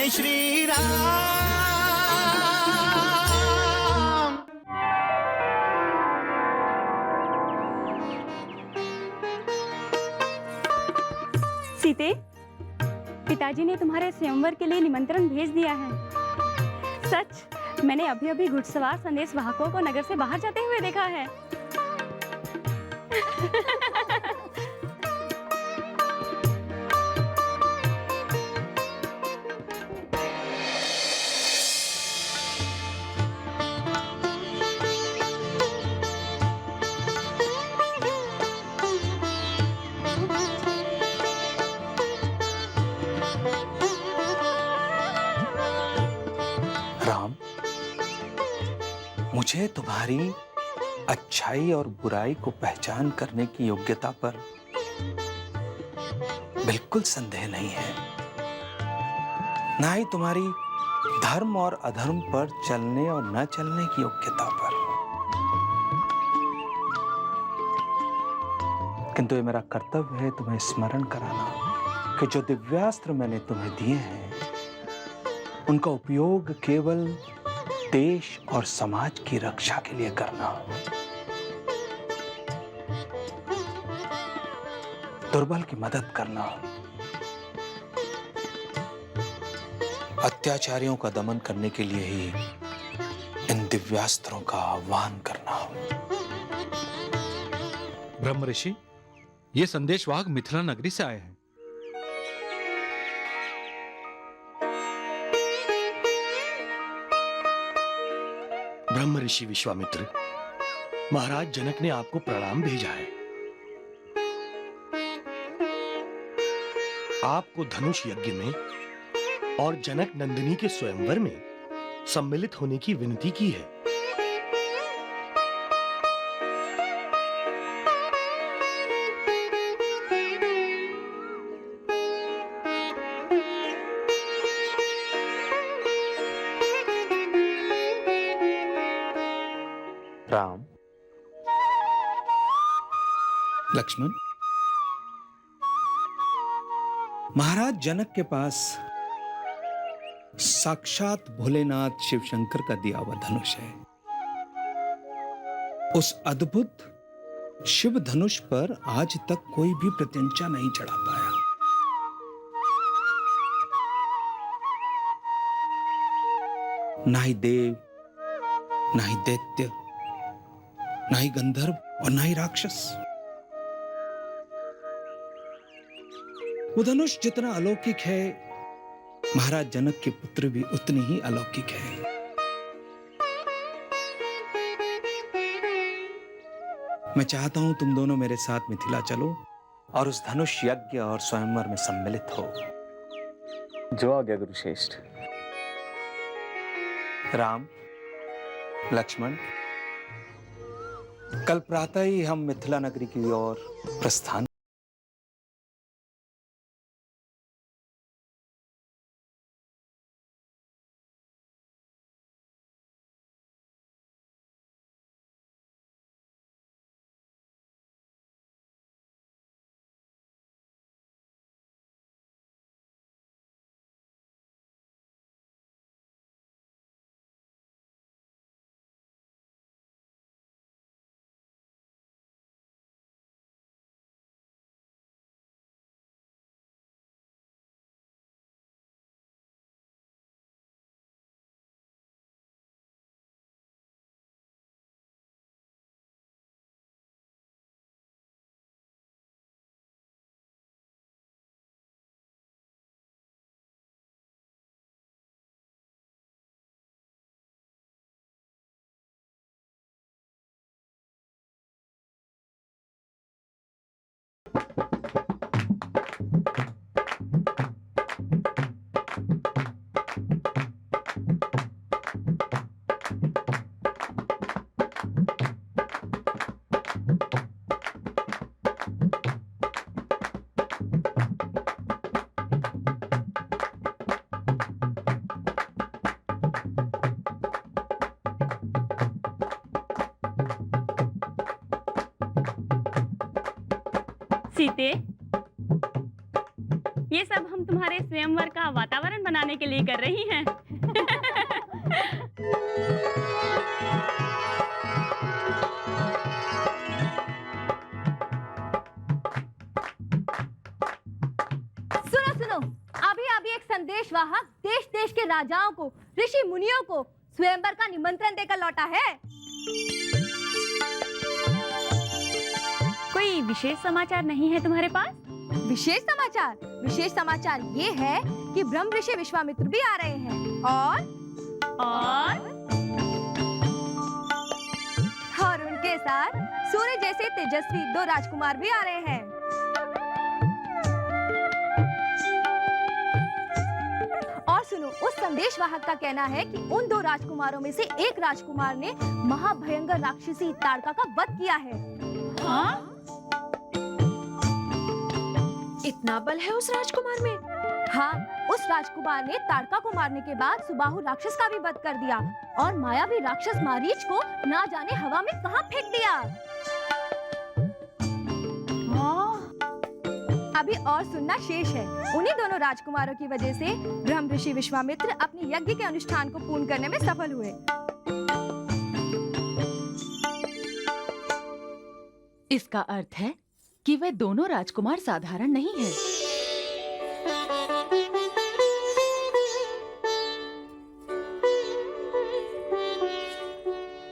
जय श्री राम। सीते, पिताजी ने तुम्हारे स्वयंवर के लिए निमंत्रण भेज दिया है। सच, मैंने अभी अभी घुड़सवार संदेश वाहकों को नगर से बाहर जाते हुए देखा है। राम, मुझे तुम्हारी अच्छाई और बुराई को पहचान करने की योग्यता पर बिल्कुल संदेह नहीं है, ना ही तुम्हारी धर्म और अधर्म पर चलने और न चलने की योग्यता पर। किंतु ये मेरा कर्तव्य है तुम्हें स्मरण कराना कि जो दिव्यास्त्र मैंने तुम्हें दिए हैं उनका उपयोग केवल देश और समाज की रक्षा के लिए करना। दुर्बल की मदद करना, अत्याचारियों का दमन करने के लिए ही इन दिव्यास्त्रों का आह्वान करना। ब्रह्म ऋषि, ये संदेशवाहक मिथिला नगरी से आए हैं। ब्रह्म ऋषि विश्वामित्र, महाराज जनक ने आपको प्रणाम भेजा है। आपको धनुष यज्ञ में और जनक नंदिनी के स्वयंवर में सम्मिलित होने की विनती की है। राम, लक्ष्मण, महाराज जनक के पास साक्षात भोलेनाथ शिव शंकर का दिया हुआ धनुष है। उस अद्भुत शिव धनुष पर आज तक कोई भी प्रत्यंचा नहीं चढ़ा पाया। ना ही देव, ना ही दैत्य, ना ही गंधर्व और ना ही राक्षस। वो धनुष जितना अलौकिक है, महाराज जनक के पुत्र भी उतनी ही अलौकिक है। मैं चाहता हूं तुम दोनों मेरे साथ मिथिला चलो और उस धनुष यज्ञ और स्वयंवर में सम्मिलित हो। जो आज्ञा गुरुश्रेष्ठ। राम, लक्ष्मण, कल प्रातः ही हम मिथिला नगरी की ओर प्रस्थान। सीते, ये सब हम तुम्हारे तुम्हारे स्वयंवर का वातावरण बनाने के लिए कर रही हैं। सुनो सुनो, अभी अभी एक संदेश वाहक देश देश के राजाओं को, ऋषि मुनियों को स्वयंवर का निमंत्रण देकर लौटा है। कोई विशेष समाचार नहीं है तुम्हारे पास? विशेष समाचार ये है कि ब्रह्म ऋषि विश्वामित्र भी आ रहे हैं और उनके साथ सूर्य जैसे तेजस्वी 2 राजकुमार भी आ रहे हैं। और सुनो, उस संदेश वाहक का कहना है कि उन 2 राजकुमारों में से एक राजकुमार ने महाभयंकर राक्षसी ताड़का का वध किया है। हाँ? इतना बल है उस राजकुमार में? हाँ, उस राजकुमार ने ताड़का को मारने के बाद सुबाहु राक्षस का भी वध कर दिया और मायावी राक्षस मारीच को ना जाने हवा में कहां फेंक दिया। अभी और सुनना शेष है। उन्हीं दोनों राजकुमारों की वजह से ब्रह्म ऋषि विश्वामित्र अपने यज्ञ के अनुष्ठान को पूर्ण करने में सफल हुए। इसका अर्थ है कि वे दोनों राजकुमार साधारण नहीं हैं।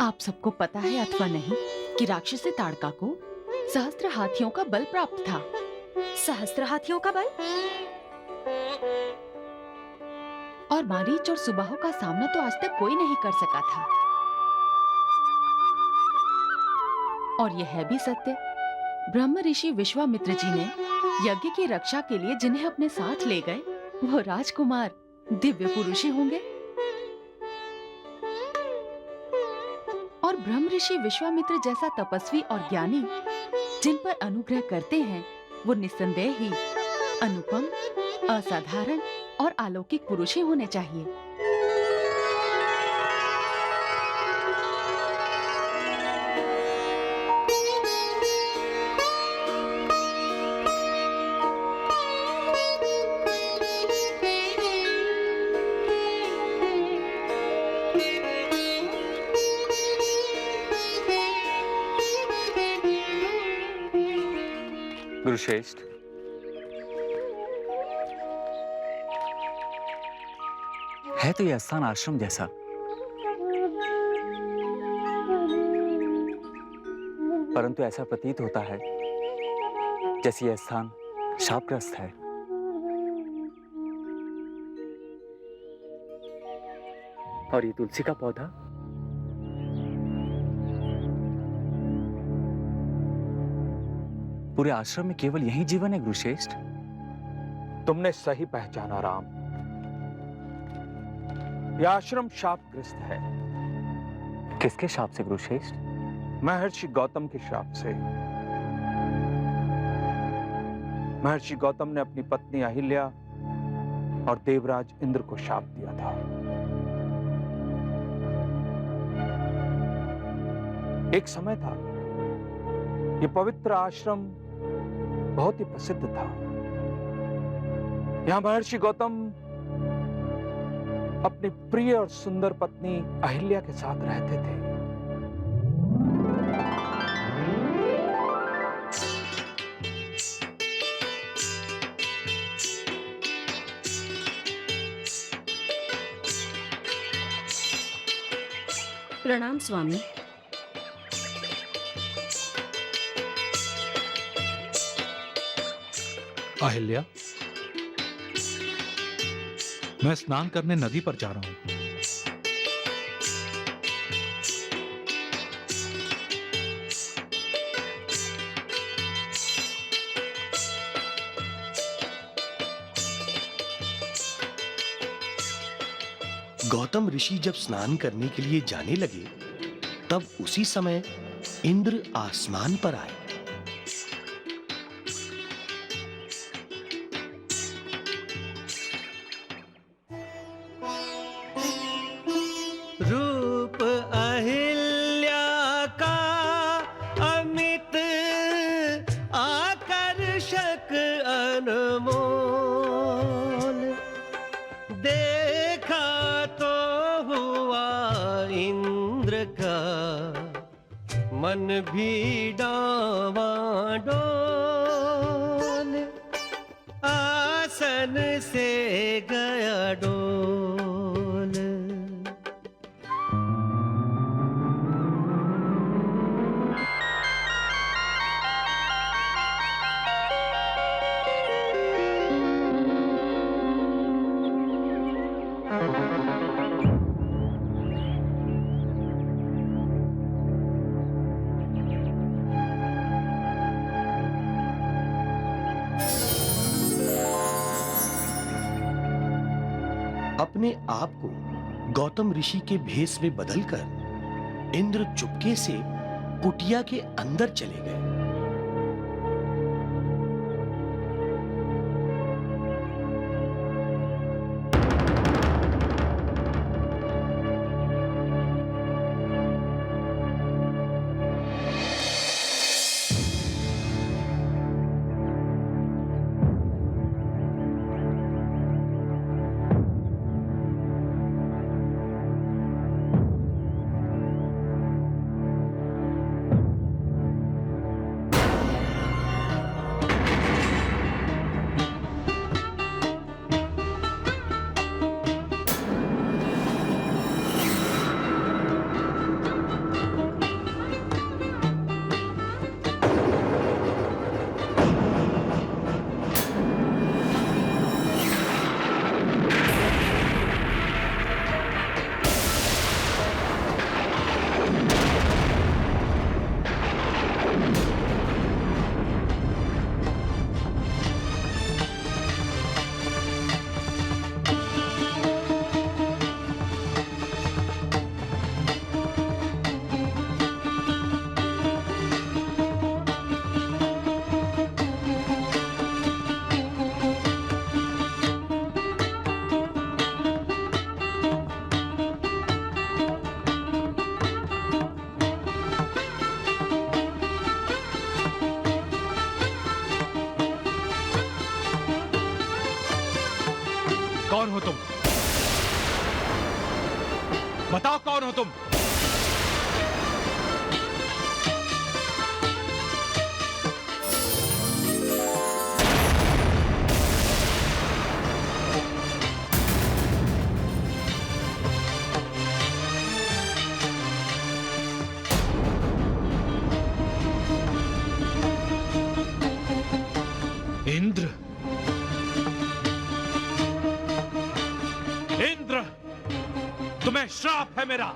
आप सबको पता है अथवा नहीं कि राक्षसी ताड़का को सहस्त्र हाथियों का बल प्राप्त था। सहस्त्र हाथियों का बल? और मारीच और सुबाहु का सामना तो आज तक कोई नहीं कर सका था। और यह है भी सत्य, ब्रह्म ऋषि विश्वामित्र जी ने यज्ञ की रक्षा के लिए जिन्हें अपने साथ ले गए, वो राजकुमार दिव्य पुरुष ही होंगे। और ब्रह्म ऋषि विश्वामित्र जैसा तपस्वी और ज्ञानी जिन पर अनुग्रह करते हैं, वो निस्संदेह ही अनुपम, असाधारण और अलौकिक पुरुष ही होने चाहिए। गुरुश्रेष्ठ, है तो यह स्थान आश्रम जैसा, परंतु ऐसा प्रतीत होता है जैसे यह स्थान शापग्रस्त है। और ये तुलसी का पौधा, पूरे आश्रम में केवल यही जीवन है गुरुश्रेष्ठ। तुमने सही पहचाना राम, यह आश्रम शापग्रस्त है। किसके शाप से गुरुश्रेष्ठ? महर्षि गौतम के शाप से। महर्षि गौतम ने अपनी पत्नी अहिल्या और देवराज इंद्र को शाप दिया था। एक समय था, यह पवित्र आश्रम बहुत ही प्रसिद्ध था। यहां महर्षि गौतम अपनी प्रिय और सुंदर पत्नी अहिल्या के साथ रहते थे। प्रणाम स्वामी। अहिल्या, मैं स्नान करने नदी पर जा रहा हूं। गौतम ऋषि जब स्नान करने के लिए जाने लगे, तब उसी समय इंद्र आसमान पर आए। रूप अहिल्या का अमित आकर्षक अनमोल, इंद्र का मन भी डावाडोल, आसन से गया डोल। अपने आप को गौतम ऋषि के भेष में बदलकर इंद्र चुपके से कुटिया के अंदर चले गए। कौन हो तुम? बताओ कौन हो तुम? इंद्र, इंद्र, तुम्हें श्राप है मेरा।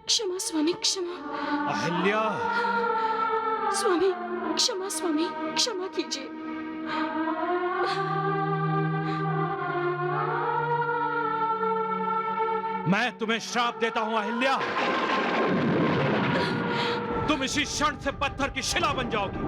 क्षमा स्वामी, क्षमा। अहिल्या, स्वामी क्षमा, स्वामी क्षमा कीजिए। मैं तुम्हें श्राप देता हूं अहिल्या। तुम इसी क्षण से पत्थर की शिला बन जाओगी।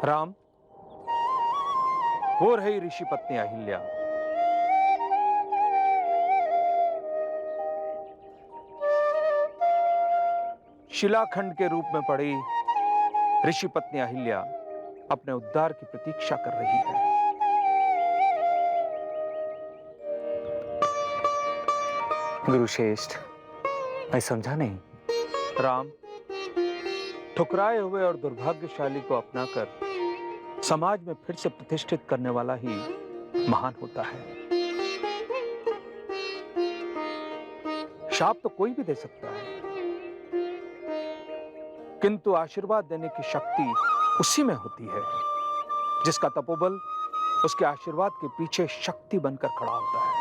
राम, वो रही ऋषि पत्नी अहिल्या। शिलाखंड के रूप में पड़ी ऋषि पत्नी अहिल्या अपने उद्धार की प्रतीक्षा कर रही है। गुरुश्रेष्ठ, मैं समझा नहीं। राम, ठुकराए हुए और दुर्भाग्यशाली को अपनाकर समाज में फिर से प्रतिष्ठित करने वाला ही महान होता है। शाप तो कोई भी दे सकता है, किंतु आशीर्वाद देने की शक्ति उसी में होती है जिसका तपोबल उसके आशीर्वाद के पीछे शक्ति बनकर खड़ा होता है।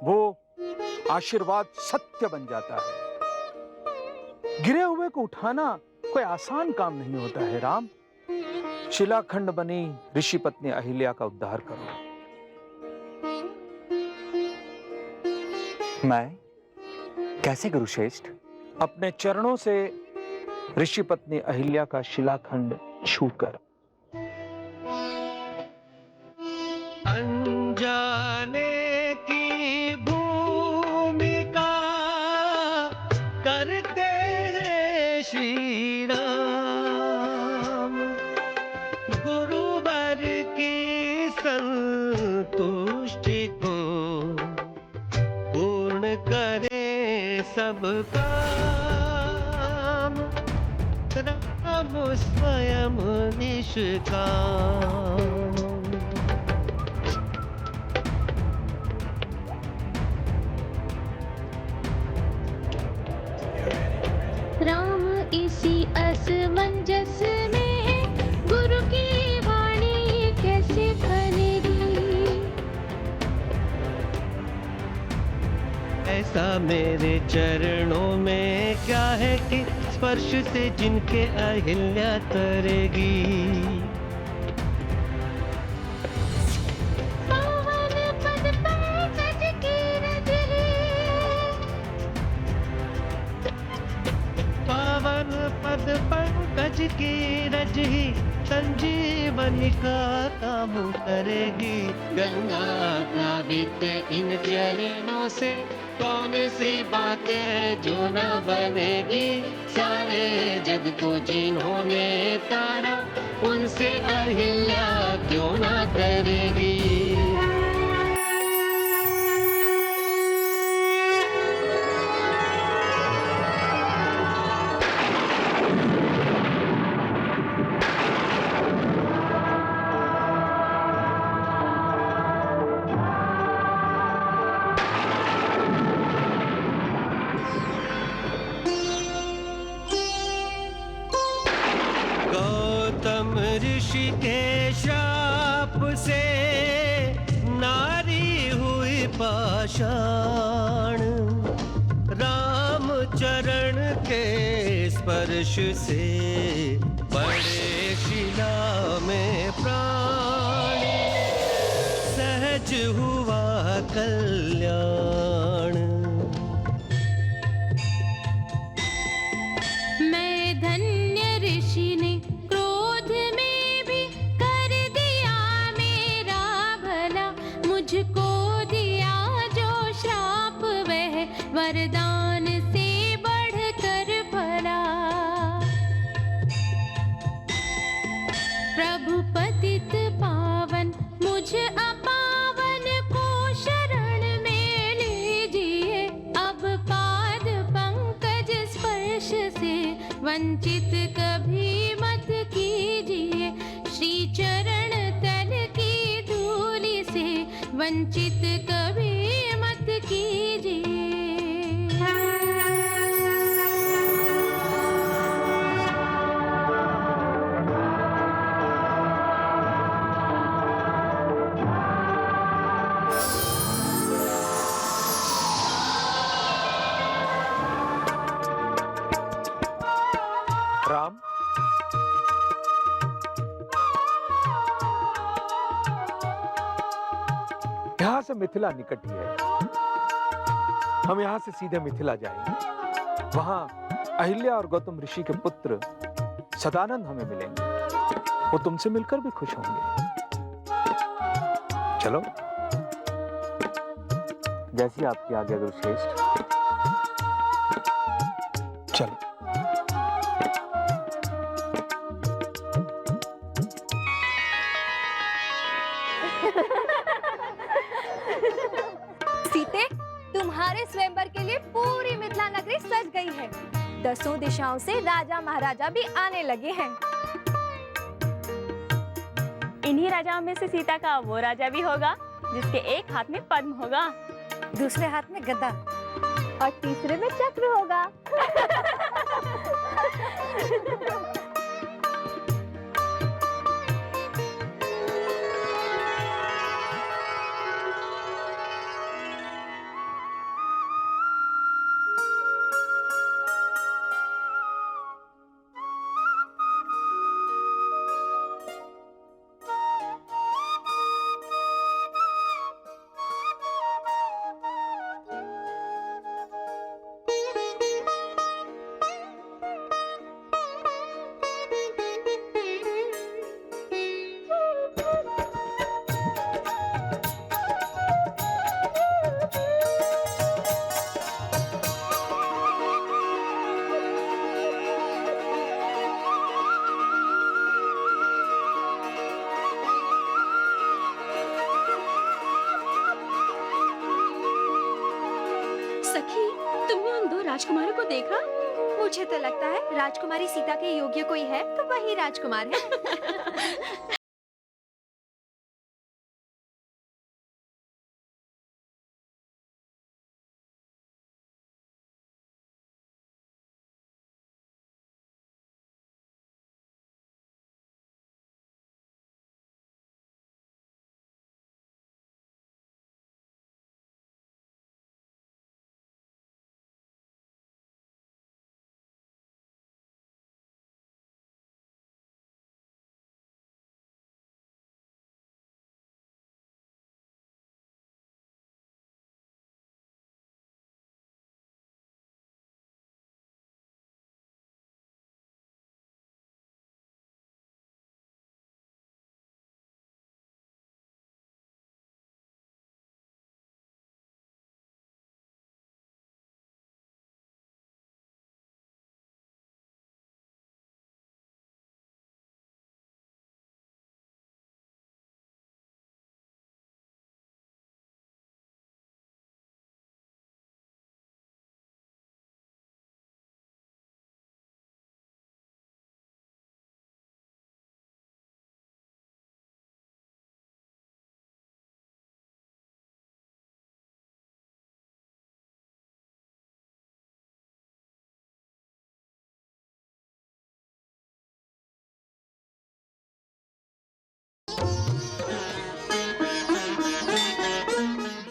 वो आशीर्वाद सत्य बन जाता है। गिरे हुए को उठाना कोई आसान काम नहीं होता है राम। शिलाखंड बनी ऋषि पत्नी अहिल्या का उद्धार करो। मैं कैसे गुरुश्रेष्ठ? अपने चरणों से ऋषि पत्नी अहिल्या का शिलाखंड छूकर। अनजाने की भूमिका करते हैं श्री राम, गुरुवर की संतुष्टि को पूर्ण करे सब काम, राम स्वयं निष्काम। राम इसी असमंजस में गुरु की वाणी कैसे बनेगी। ऐसा मेरे चरणों में क्या है कि स्पर्श से जिनके अहिल्या तरेगी। पावन पद पंकज की रज है, पावन पद पंकज की रज ही संजीवनी का काम करेगी। गंगा प्लावित इन चरणों से कौन सी बात है जो न बनेगी। सारे जग को जिन्होंने तारा उनसे अहिल्या क्यों न करेगी। गौतम ऋषि के शाप से नारी हुई पाषाण, राम चरण के स्पर्श से बड़े शिला में प्राण, सहज हुआ कल्याण। मैं धन्य ऋषि ने क्रोध में भी कर दिया मेरा भला, मुझको दिया जो श्राप वह वरदान से बढ़कर भला। प्रभु पतित पावन मुझ अपावन को शरण में लीजिए। अब पाद पंकज स्पर्श से वंचित कभी मत कीजिए। श्री चरण तल की धूलि से वंचित कभी मत कीजिए। राम, यहां से मिथिला निकट ही है। हम यहां से सीधे मिथिला जाएंगे। वहां अहिल्या और गौतम ऋषि के पुत्र सदानंद हमें मिलेंगे। वो तुमसे मिलकर भी खुश होंगे। चलो। जैसी आपकी आज्ञा गुरुश्रेष्ठ। चलो। सीते, तुम्हारे स्वयंवर के लिए पूरी मिथिला नगरी सज गई है। 10 दिशाओं से राजा महाराजा भी आने लगे हैं। इन्हीं राजाओं में से सीता का वो राजा भी होगा जिसके एक हाथ में पद्म होगा, दूसरे हाथ में गदा। और तीसरे में चक्र होगा। सखी, तुमने उन दो राजकुमारों को देखा? मुझे तो लगता है राजकुमारी सीता के योग्य कोई है तो वही राजकुमार है।